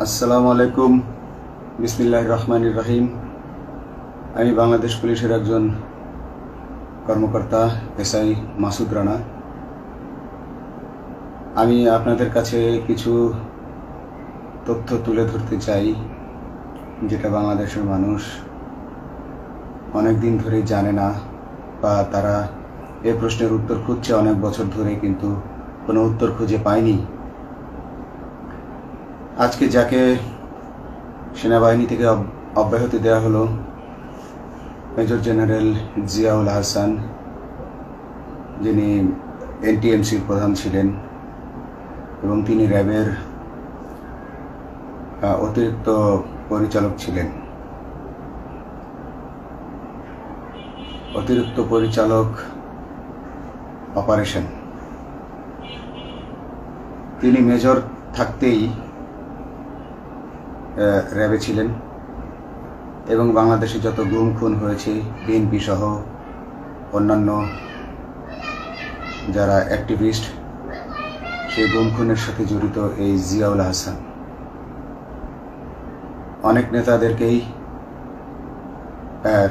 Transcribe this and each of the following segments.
আসসালামু আলাইকুম। বিসমিল্লাহির রহমানির রহিম। আমি বাংলাদেশ পুলিশের একজন কর্মকর্তা এসআই মাসুদ রানা। আমি আপনাদের কাছে কিছু তথ্য তুলে ধরতে চাই, যেটা বাংলাদেশের মানুষ অনেক দিন ধরেই জানে না, বা তারা এই প্রশ্নের উত্তর খুঁজছে অনেক বছর ধরে, কিন্তু কোনো উত্তর খুঁজে পায়নি। আজকে যাকে সেনাবাহিনী থেকে অব্যাহতি দেওয়া হলো, মেজর জেনারেল জিয়াউল হাসান, যিনি এনটিএমসির প্রধান ছিলেন এবং তিনি র্যাবের অতিরিক্ত পরিচালক ছিলেন। অতিরিক্ত পরিচালক অপারেশন। তিনি মেজর থাকতেই র্যাবে ছিলেন এবং বাংলাদেশে যত গুম খুন হয়েছে, বিএনপি সহ অন্যান্য যারা অ্যাক্টিভিস্ট, সেই গুম খুনের সাথে জড়িত এই জিয়াউল হাসান। অনেক নেতাদেরকেই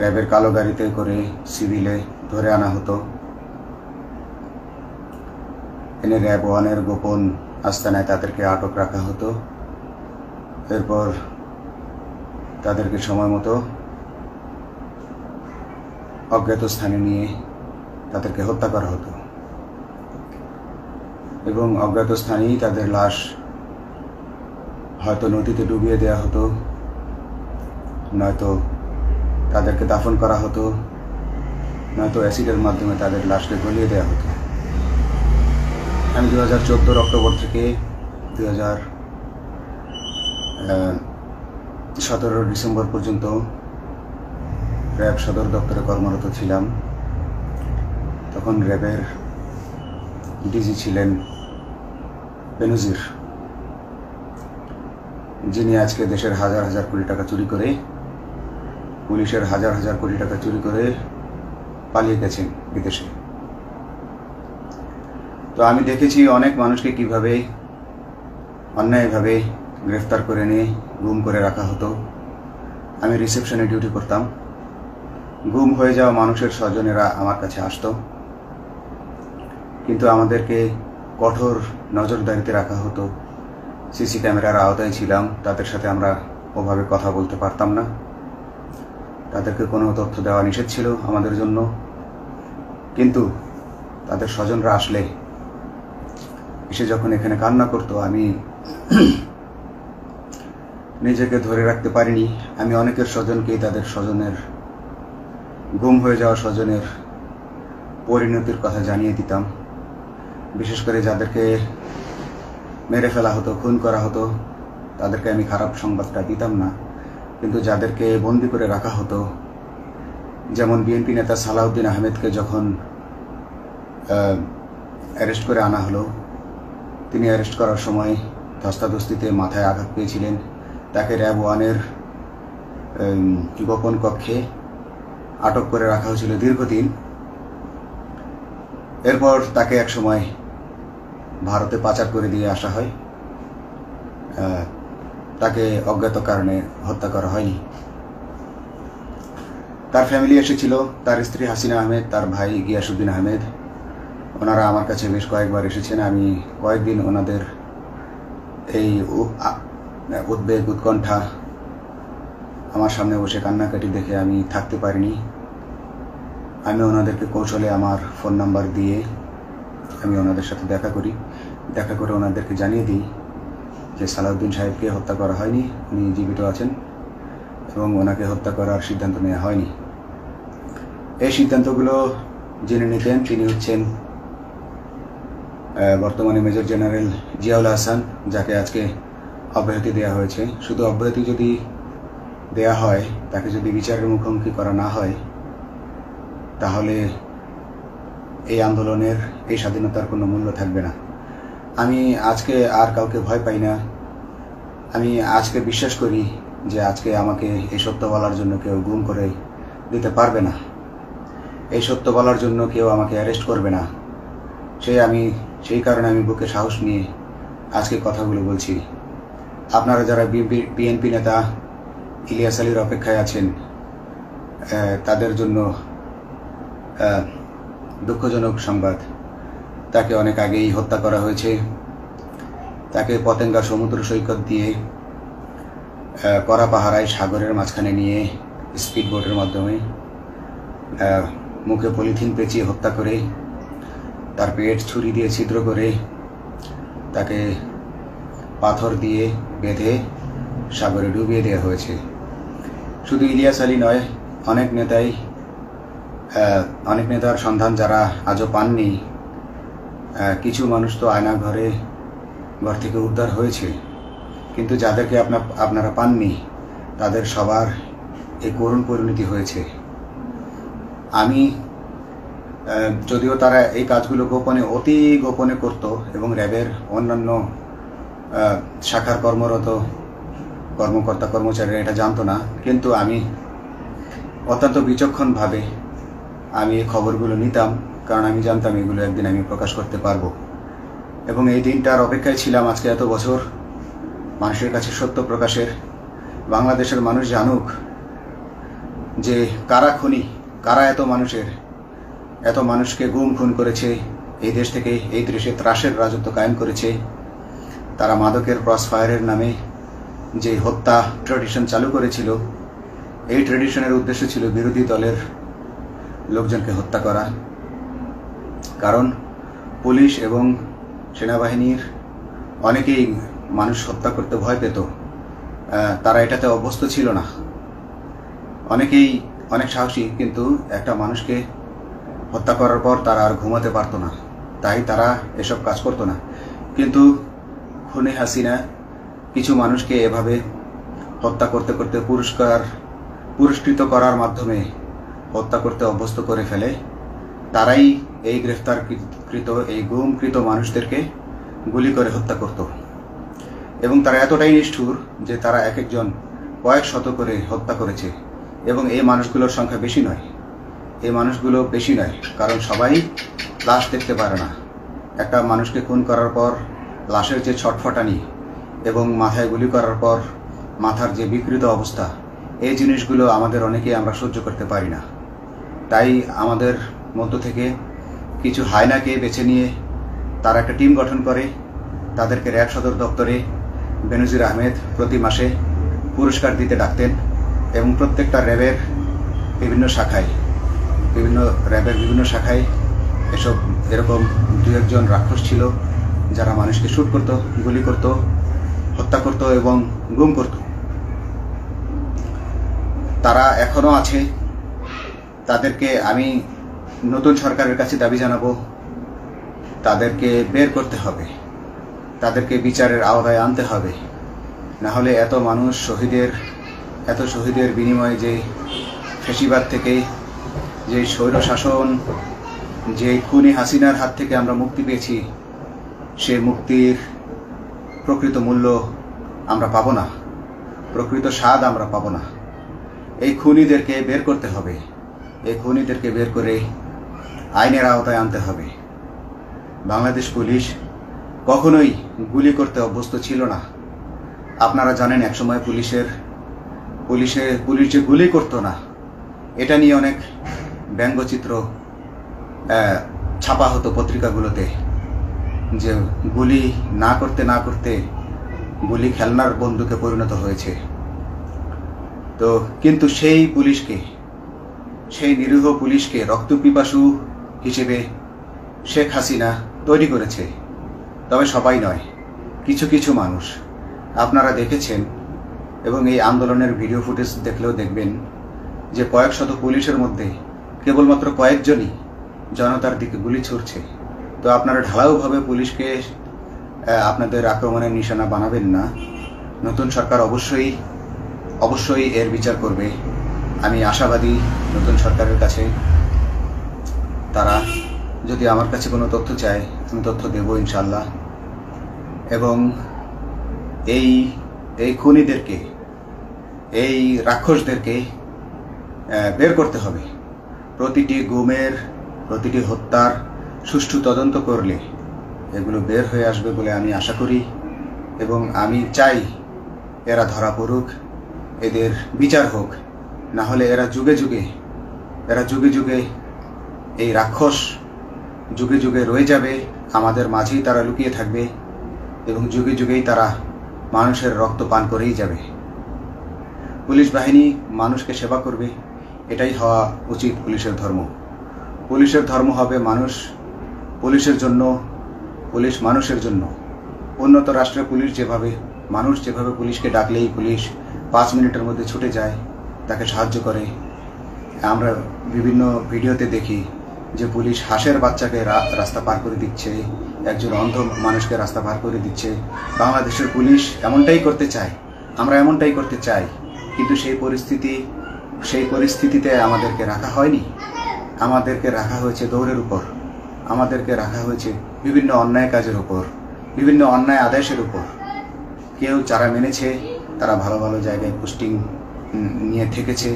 র্যাবের কালো গাড়িতে করে সিভিলে ধরে আনা হতো, এনে র্যাব ওয়ানের গোপন আস্তানায় তাদেরকে আটক রাখা হতো। এরপর তাদেরকে সময় মতো অজ্ঞাত স্থানে নিয়ে তাদেরকে হত্যা করা হতো এবং অজ্ঞাত স্থানেই তাদের লাশ হয়তো নদীতে ডুবিয়ে দেওয়া হতো, নয়তো তাদেরকে দাফন করা হতো, নয়তো অ্যাসিডের মাধ্যমে তাদের লাশকে গলিয়ে দেওয়া হতো। আমি 2014 অক্টোবর থেকে 2017 ডিসেম্বর পর্যন্ত র্যাব সদর দপ্তরে কর্মরত ছিলাম। তখন র্যাবের ডিজি ছিলেন বেনজির, যিনি আজকে দেশের হাজার হাজার কোটি টাকা চুরি করে, পুলিশের হাজার হাজার কোটি টাকা চুরি করে পালিয়ে গেছেন বিদেশে। তো আমি দেখেছি অনেক মানুষকে কিভাবে অন্যায়ভাবে গ্রেফতার করে নিয়ে গুম করে রাখা হতো। আমি রিসেপশনে ডিউটি করতাম। গুম হয়ে যাওয়া মানুষের স্বজনেরা আমার কাছে আসতো, কিন্তু আমাদেরকে কঠোর নজরদারিতে রাখা হতো। সিসি ক্যামেরার আওতায় ছিলাম, তাদের সাথে আমরা ওভাবে কথা বলতে পারতাম না। তাদেরকে কোনো তথ্য দেওয়া নিষেধ ছিল আমাদের জন্য। কিন্তু তাদের স্বজনরা আসলে এসে যখন এখানে কান্না করতো, আমি নিজেকে ধরে রাখতে পারিনি। আমি অনেকের স্বজনকেই তাদের স্বজনের, গুম হয়ে যাওয়া স্বজনের পরিণতির কথা জানিয়ে দিতাম। বিশেষ করে যাদেরকে মেরে ফেলা হতো, খুন করা হতো, তাদেরকে আমি খারাপ সংবাদটা দিতাম না। কিন্তু যাদেরকে বন্দি করে রাখা হতো, যেমন বিএনপি নেতা সালাউদ্দিন আহমেদকে যখন অ্যারেস্ট করে আনা হলো, তিনি অ্যারেস্ট করার সময় ধস্তাধস্তিতে মাথায় আঘাত পেয়েছিলেন। তাকে র্যাব ওয়ানের গোপন কক্ষে আটক করে রাখা হয়েছিল দীর্ঘদিন। এরপর তাকে এক সময় ভারতে পাচার করে দিয়ে আসা হয়। তাকে অজ্ঞাত কারণে হত্যা করা হয়নি। তার ফ্যামিলি এসেছিল, তার স্ত্রী হাসিনা আহমেদ, তার ভাই গিয়াসউদ্দিন আহমেদ। ওনারা আমার কাছে বেশ কয়েকবার এসেছেন। আমি কয়েকদিন ওনাদের এই উদ্বেগ, উৎকণ্ঠা, আমার সামনে বসে কান্নাকাটি দেখে আমি থাকতে পারিনি। আমি ওনাদেরকে কৌশলে আমার ফোন নাম্বার দিয়ে আমি ওনাদের সাথে দেখা করি। দেখা করে ওনাদেরকে জানিয়ে দিই যে সালাউদ্দিন সাহেবকে হত্যা করা হয়নি, উনি জীবিত আছেন এবং ওনাকে হত্যা করার সিদ্ধান্ত নেওয়া হয়নি। এই সিদ্ধান্তগুলো জেনে নিতেন তিনি হচ্ছেন বর্তমানে মেজর জেনারেল জিয়াউল হাসান, যাকে আজকে অব্যাহতি দেওয়া হয়েছে। শুধু অব্যাহতি যদি দেয়া হয়, তাকে যদি বিচারের মুখোমুখি করা না হয়, তাহলে এই আন্দোলনের, এই স্বাধীনতার কোনো মূল্য থাকবে না। আমি আজকে আর কাউকে ভয় পাই না। আমি আজকে বিশ্বাস করি যে আজকে আমাকে এই সত্য বলার জন্য কেউ গুম করে দিতে পারবে না, এই সত্য বলার জন্য কেউ আমাকে অ্যারেস্ট করবে না। সেই কারণে আমি বুকে সাহস নিয়ে আজকে কথাগুলো বলছি। আপনারা যারা বিএনপি নেতা ইলিয়াস আলীর অপেক্ষায় আছেন, তাদের জন্য দুঃখজনক সংবাদ। তাকে অনেক আগেই হত্যা করা হয়েছে। তাকে পতেঙ্গা সমুদ্র সৈকত দিয়ে কড়া পাহারায় সাগরের মাঝখানে নিয়ে স্পিড বোটের মাধ্যমে মুখে পলিথিন পেঁচিয়ে হত্যা করে, তার পেট ছুরি দিয়ে ছিদ্র করে, তাকে পাথর দিয়ে বেঁধে সাগরে ডুবিয়ে দেওয়া হয়েছে। শুধু ইলিয়াস আলী নয়, অনেক নেতার সন্ধান যারা আজও পাননি। কিছু মানুষ তো ঘর থেকে উদ্ধার হয়েছে, কিন্তু যাদেরকে আপনারা পাননি তাদের সবার এই করুণ পরিণতি হয়েছে। আমি যদিও তারা এই কাজগুলো অতি গোপনে করত এবং র্যাবের অন্যান্য শাখার কর্মরত কর্মকর্তা কর্মচারীরা এটা জানতো না, কিন্তু আমি অত্যন্ত বিচক্ষণভাবে আমি এই খবরগুলো নিতাম, কারণ আমি জানতাম এগুলো একদিন আমি প্রকাশ করতে পারবো। এবং এই দিনটার অপেক্ষায় ছিলাম আজকে এত বছর, মানুষের কাছে সত্য প্রকাশের। বাংলাদেশের মানুষ জানুক যে কারা খুনি, কারা এত মানুষকে গুম খুন করেছে, এই দেশ থেকে এই দেশে ত্রাসের রাজত্ব কায়েম করেছে। তারা মাদকের ক্রস ফায়ারের নামে যে হত্যা ট্র্যাডিশন চালু করেছিল, এই ট্র্যাডিশনের উদ্দেশ্য ছিল বিরোধী দলের লোকজনকে হত্যা করা। কারণ পুলিশ এবং সেনাবাহিনীর অনেকেই মানুষ হত্যা করতে ভয় পেত, তারা এটাতে অভ্যস্ত ছিল না। অনেকেই অনেক সাহসী, কিন্তু একটা মানুষকে হত্যা করার পর তারা আর ঘুমাতে পারতো না, তাই তারা এসব কাজ করতো না। কিন্তু খুনে হাসিনা কিছু মানুষকে এভাবে হত্যা করতে করতে পুরস্কৃত করার মাধ্যমে হত্যা করতে অভ্যস্ত করে ফেলে। তারাই এই গ্রেফতারকৃত এই গুমকৃত মানুষদেরকে গুলি করে হত্যা করত। এবং তারা এতটাই নিষ্ঠুর যে তারা এক একজন কয়েক শত করে হত্যা করেছে। এবং এই মানুষগুলোর সংখ্যা বেশি নয়, কারণ সবাই লাশ দেখতে পারে না। একটা মানুষকে খুন করার পর লাশের যে ছটফটানি এবং মাথায় গুলি করার পর মাথার যে বিকৃত অবস্থা, এই জিনিসগুলো আমাদের অনেকেই আমরা সহ্য করতে পারি না। তাই আমাদের মধ্য থেকে কিছু হায়নাকে বেছে নিয়ে তারা একটা টিম গঠন করে। তাদেরকে র্যাব সদর দপ্তরে বেনজির আহমেদ প্রতি মাসে পুরস্কার দিতে ডাকতেন এবং প্রত্যেকটা র্যাবের বিভিন্ন শাখায় এরকম দু একজন রাক্ষস ছিল যারা মানুষকে শুট করত, গুলি করত, হত্যা করত এবং গুম করত। তারা এখনো আছে। তাদেরকে আমি নতুন সরকারের কাছে দাবি জানাবো, তাদেরকে বের করতে হবে, তাদেরকে বিচারের আওতায় আনতে হবে। না হলে এত শহীদের বিনিময়ে যে ফ্যাসিবাদ থেকে, যে স্বৈরশাসন, যে খুনি হাসিনার হাত থেকে আমরা মুক্তি পেয়েছি, সে মুক্তির প্রকৃত মূল্য আমরা পাবো না, প্রকৃত স্বাদ আমরা পাবো না। এই খুনিদেরকে বের করতে হবে, এই খুনিদেরকে বের করে আইনের আওতায় আনতে হবে। বাংলাদেশ পুলিশ কখনোই গুলি করতে অভ্যস্ত ছিল না। আপনারা জানেন একসময় পুলিশ যে গুলি করতো না, এটা নিয়ে অনেক ব্যঙ্গচিত্র ছাপা হতো পত্রিকাগুলোতে, যে গুলি না করতে গুলি খেলনার বন্দুকে পরিণত হয়েছে। তো কিন্তু সেই নিরীহ পুলিশকে রক্তপিপাসু হিসেবে শেখ হাসিনা তৈরি করেছে। তবে সবাই নয়, কিছু কিছু মানুষ। আপনারা দেখেছেন এবং এই আন্দোলনের ভিডিও ফুটেজ দেখলেও দেখবেন যে কয়েক শত পুলিশের মধ্যে কেবলমাত্র কয়েকজনই জনতার দিকে গুলি ছুড়ছে। তো আপনারা ঢালাওভাবে পুলিশকে আপনাদের আক্রমণের নিশানা বানাবেন না। নতুন সরকার অবশ্যই এর বিচার করবে। আমি আশাবাদী নতুন সরকারের কাছে তারা যদি আমার কাছে কোনো তথ্য চায়, আমি তথ্য দেব ইনশাল্লাহ। এবং এই খুনিদেরকে, এই রাক্ষসদেরকে বের করতে হবে। প্রতিটি গুমের, প্রতিটি হত্যার সুষ্ঠু তদন্ত করলে এগুলো বের হয়ে আসবে বলে আমি আশা করি। এবং আমি চাই এরা ধরা পড়ুক, এদের বিচার হোক, না হলে এরা যুগে যুগে এই রাক্ষস যুগে যুগে রয়ে যাবে, আমাদের মাঝেই তারা লুকিয়ে থাকবে এবং যুগে যুগেই তারা মানুষের রক্ত পান করেই যাবে। পুলিশ বাহিনী মানুষকে সেবা করবে, এটাই হওয়া উচিত পুলিশের ধর্ম। পুলিশের ধর্ম হবে মানুষ পুলিশের জন্য, পুলিশ মানুষের জন্য। উন্নত রাষ্ট্রের পুলিশ মানুষ যেভাবে পুলিশকে ডাকলেই পুলিশ 5 মিনিটের মধ্যে ছুটে যায়, তাকে সাহায্য করে। আমরা বিভিন্ন ভিডিওতে দেখি যে পুলিশ হাঁসের বাচ্চাকে রাস্তা পার করে দিচ্ছে, একজন অন্ধ মানুষকে রাস্তা পার করে দিচ্ছে। বাংলাদেশের পুলিশ এমনটাই করতে চায়, আমরা এমনটাই করতে চাই, কিন্তু সেই পরিস্থিতিতে আমাদেরকে রাখা হয়নি। আমাদেরকে রাখা হয়েছে দৌড়ের উপর, আমাদেরকে রাখা হয়েছে বিভিন্ন অন্যায় কাজের উপর, বিভিন্ন অন্যায় আদেশের উপর। কেউ যারা মেনেছে তারা ভালো ভালো জায়গায় পোস্টিং নিয়ে থেকেছে,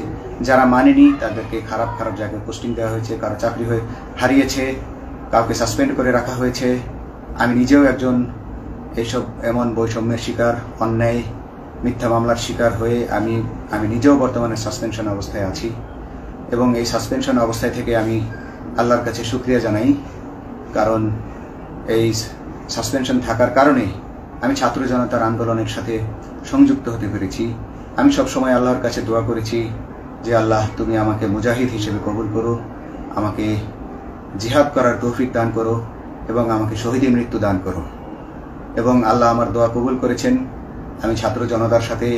যারা মানেনি তাদেরকে খারাপ খারাপ জায়গায় পোস্টিং দেওয়া হয়েছে, কারো চাকরি হারিয়েছে, কাউকে সাসপেন্ড করে রাখা হয়েছে। আমি নিজেও একজন এমন বৈষম্যের শিকার, অন্যায় মিথ্যা মামলার শিকার হয়ে আমি নিজেও বর্তমানে সাসপেনশন অবস্থায় আছি এবং এই সাসপেনশন অবস্থায় থেকে আমি আল্লাহর কাছে শুকরিয়া জানাই, কারণ এই সাসপেনশন থাকার কারণে আমি ছাত্র জনতার আন্দোলনের সাথে সংযুক্ত হতে পেরেছি। আমি সবসময় আল্লাহর কাছে দোয়া করেছি যে আল্লাহ, তুমি আমাকে মুজাহিদ হিসেবে কবুল করো, আমাকে জিহাদ করার তৌফিক দান করো এবং আমাকে শহীদি মৃত্যু দান করো। এবং আল্লাহ আমার দোয়া কবুল করেছেন। আমি ছাত্র জনতার সাথে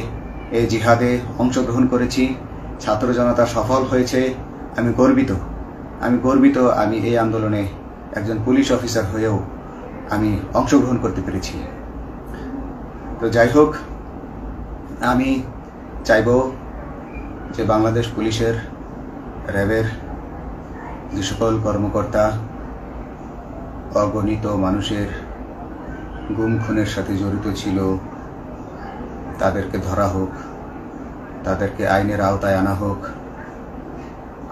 এই জিহাদে অংশগ্রহণ করেছি, ছাত্র জনতা সফল হয়েছে। আমি গর্বিত আমি এই আন্দোলনে একজন পুলিশ অফিসার হয়েও আমি অংশগ্রহণ করতে পেরেছি। তো যাই হোক, আমি চাইব যে বাংলাদেশ পুলিশের, র্যাবের যে সকল কর্মকর্তা অগণিত মানুষের গুম খুনের সাথে জড়িত ছিল তাদেরকে ধরা হোক, তাদেরকে আইনের আওতায় আনা হোক।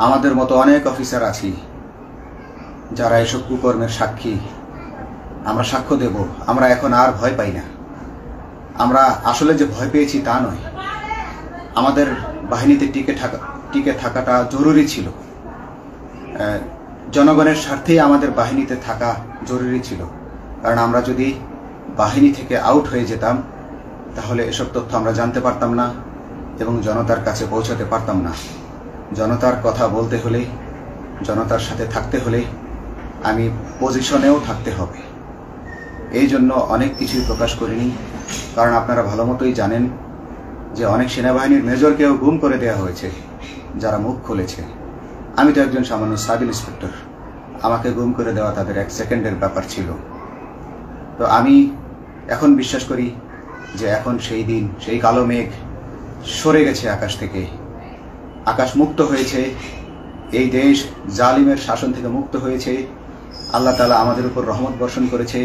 আমাদের মতো অনেক অফিসার আছি যারা এসব কুকর্মের সাক্ষী, আমরা সাক্ষ্য দেব। আমরা এখন আর ভয় পাই না। আমরা আসলে যে ভয় পেয়েছি তা নয়, আমাদের বাহিনীতে টিকে থাকাটা জরুরি ছিল। জনগণের স্বার্থেই আমাদের বাহিনীতে থাকা জরুরি ছিল, কারণ আমরা যদি বাহিনী থেকে আউট হয়ে যেতাম তাহলে এসব তথ্য আমরা জানতে পারতাম না এবং জনতার কাছে পৌঁছাতে পারতাম না। জনতার কথা বলতে হলে, জনতার সাথে থাকতে হলে আমি পজিশনেও থাকতে হবে। এই জন্য অনেক কিছুই প্রকাশ করিনি, কারণ আপনারা ভালো মতোই জানেন যে অনেক সেনাবাহিনীর মেজরকেও গুম করে দেওয়া হয়েছে যারা মুখ খুলেছে। আমি তো একজন সামান্য সাব ইন্সপেক্টর, আমাকে গুম করে দেওয়া তাদের 1 সেকেন্ডের ব্যাপার ছিল। তো আমি এখন বিশ্বাস করি যে এখন সেই দিন, সেই কালো মেঘ সরে গেছে আকাশ থেকে, আকাশ মুক্ত হয়েছে, এই দেশ জালিমের শাসন থেকে মুক্ত হয়েছে। আল্লাহ তাআলা আমাদের উপর রহমত বর্ষণ করেছে।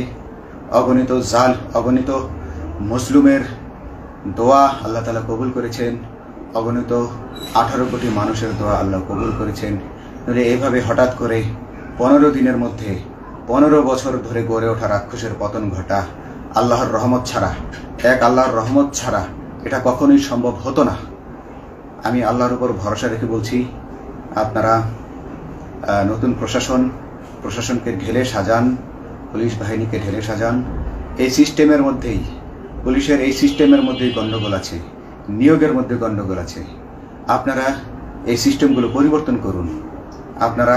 অগণিত মুসলিমের দোয়া আল্লাহ তাআলা কবুল করেছেন, অগণিত 18 কোটি মানুষের দোয়া আল্লাহ কবুল করেছেন। নইলে এইভাবে হঠাৎ করে 15 দিনের মধ্যে 15 বছর ধরে গড়ে ওঠা রাক্ষসের পতন ঘটা আল্লাহর রহমত ছাড়া, আল্লাহর রহমত ছাড়া এটা কখনোই সম্ভব হতো না। আমি আল্লাহর উপর ভরসা রেখে বলছি, আপনারা নতুন প্রশাসনকে ঢেলে সাজান, পুলিশ বাহিনীকে ঢেলে সাজান। এই সিস্টেমের মধ্যেই, পুলিশের এই সিস্টেমের মধ্যেই গণ্ডগোল আছে, নিয়োগের মধ্যে গণ্ডগোল আছে। আপনারা এই সিস্টেমগুলো পরিবর্তন করুন, আপনারা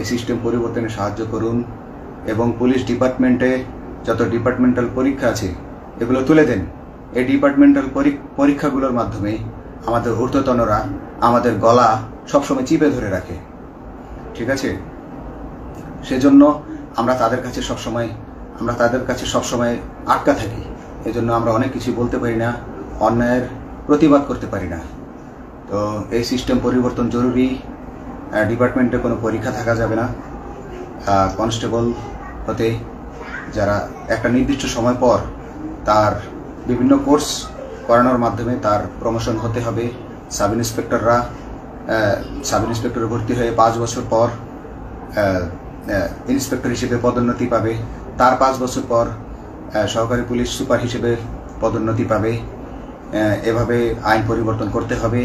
এই সিস্টেম পরিবর্তনে সাহায্য করুন এবং পুলিশ ডিপার্টমেন্টে যত ডিপার্টমেন্টাল পরীক্ষা আছে এগুলো তুলে দেন। এই ডিপার্টমেন্টাল পরীক্ষাগুলোর মাধ্যমে আমাদের ঊর্ধ্বতনরা আমাদের গলা সবসময় চিপে ধরে রাখে, ঠিক আছে? সেজন্য আমরা তাদের কাছে সবসময় আটকা থাকি। এজন্য আমরা অনেক কিছু বলতে পারি না, অন্যায়ের প্রতিবাদ করতে পারি না। তো এই সিস্টেম পরিবর্তন জরুরি। ডিপার্টমেন্টে কোনো পরীক্ষা থাকা যাবে না। কনস্টেবল হতে যারা একটা নির্দিষ্ট সময় পর তার বিভিন্ন কোর্স করানোর মাধ্যমে তার প্রমোশন হতে হবে। সাব ইন্সপেক্টরে ভর্তি হয়ে 5 বছর পর ইন্সপেক্টর হিসেবে পদোন্নতি পাবে, তার 5 বছর পর সহকারী পুলিশ সুপার হিসেবে পদোন্নতি পাবে। এভাবে আইন পরিবর্তন করতে হবে।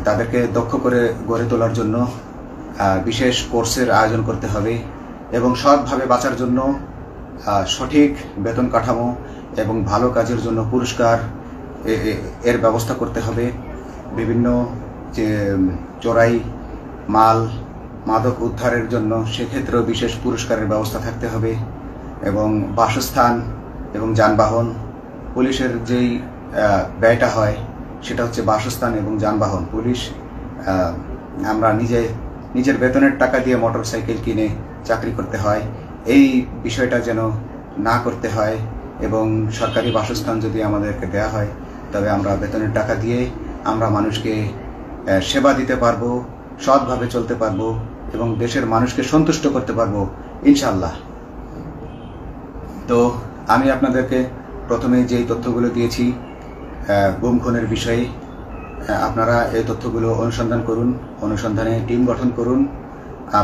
তাদেরকে দক্ষ করে গড়ে তোলার জন্য বিশেষ কোর্সের আয়োজন করতে হবে এবং সৎভাবে বাঁচার জন্য সঠিক বেতন কাঠামো এবং ভালো কাজের জন্য পুরস্কার এর ব্যবস্থা করতে হবে। বিভিন্ন যে চোরাই মাল মাদক উদ্ধারের জন্য সেক্ষেত্রেও বিশেষ পুরস্কারের ব্যবস্থা থাকতে হবে এবং বাসস্থান এবং যানবাহন, পুলিশের যেই ব্যয়টা হয় সেটা হচ্ছে বাসস্থান এবং যানবাহন। পুলিশ আমরা নিজের বেতনের টাকা দিয়ে মোটরসাইকেল কিনে চাকরি করতে হয়, এই বিষয়টা যেন না করতে হয় এবং সরকারি বাসস্থান যদি আমাদেরকে দেয়া হয় তবে আমরা বেতনের টাকা দিয়ে আমরা মানুষকে সেবা দিতে পারবো, সৎভাবে চলতে পারবো এবং দেশের মানুষকে সন্তুষ্ট করতে পারবো ইনশাআল্লাহ। তো আমি আপনাদেরকে প্রথমে যেই তথ্যগুলো দিয়েছি গুম খুনের বিষয়ে, আপনারা এই তথ্যগুলো অনুসন্ধান করুন, অনুসন্ধানে টিম গঠন করুন।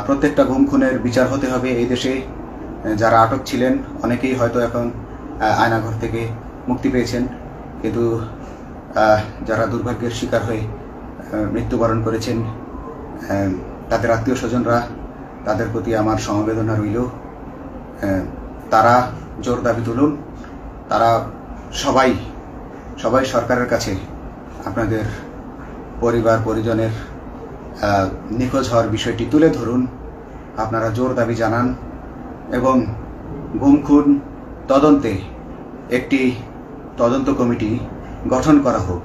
প্রত্যেকটা গুম খুনের বিচার হতে হবে এই দেশে। যারা আটক ছিলেন অনেকেই হয়তো এখন আয়নাঘর থেকে মুক্তি পেয়েছেন, কিন্তু যারা দুর্ভাগ্যের শিকার হয়ে মৃত্যুবরণ করেছেন তাদের আত্মীয় স্বজনরা, তাদের প্রতি আমার সমবেদনা রইল। তারা জোর দাবি তুলুন, তারা সবাই সরকারের কাছে আপনাদের পরিবার পরিজনের নিখোঁজ হওয়ার বিষয়টি তুলে ধরুন, আপনারা জোর দাবি জানান এবং গুম খুন তদন্তে একটি তদন্ত কমিটি গঠন করা হোক,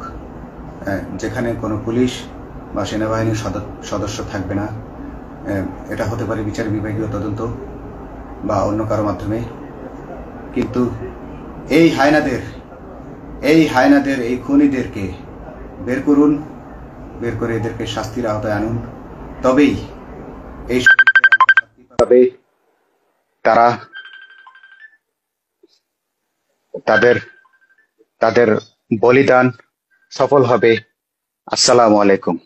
যেখানে কোনো পুলিশ বা সেনাবাহিনীর সদস্য থাকবে না। এটা হতে পারে বিচার বিভাগীয় তদন্ত বা অন্য কারো মাধ্যমে, কিন্তু এই হায়নাদের এই খুনিদেরকে বের করুন, বের করে এদেরকে শাস্তির আওতায় আনুন, তবেই এই তারা তাদের বলিদান সফল হবে। আসসালামু আলাইকুম।